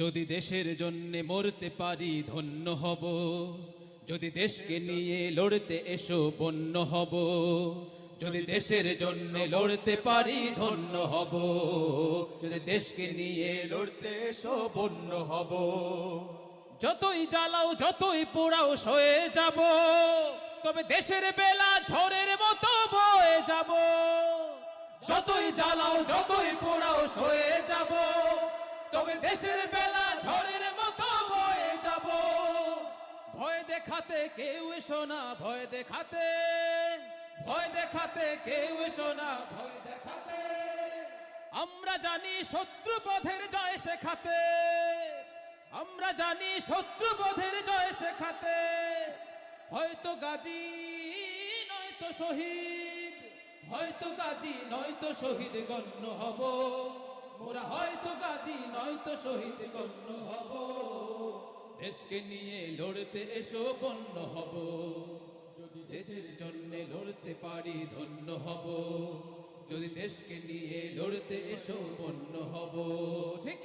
যদি দেশের জন্য মরতে পারি ধন্য হব, যদি দেশকে নিয়ে লড়তে এসো বন্য হব, যদি দেশের জন্য লড়তে পারি ধন্য হব, যদি দেশকে নিয়ে লড়তে এসো বন্য হব। যতই জ্বালাও যতই পোড়াও সয়ে যাব, তবে দেশের বেলা ঝড়ের মতো বয়ে যাব। যতই জ্বালাও যতই পোড়াও সয়ে যাব, তবে দেশের বেলা ঝড়ের মতো বয়ে যাব। ভয় দেখাতে কেউ এসো না, ভয় দেখাতে, ভয় দেখাতে কেউ এসো না, ভয় দেখাতে। আমরা জানি শত্রুপথের জয় শেখাতে, আমরা জানি শত্রুপথের জয় শেখাতে। হয়তো গাজী নয়তো শহীদ, হয়তো গাজী নয়তো শহীদ গণ্য হব মোরা, হয়তো গাজী নয়তো শহীদ গণ্য হব। দেশকে নিয়ে লড়তে এসো বন্য হব, যদি দেশের জন্য লড়তে পারি ধন্য হব, যদি দেশকে নিয়ে লড়তে এসো বন্য হব। ঠিক।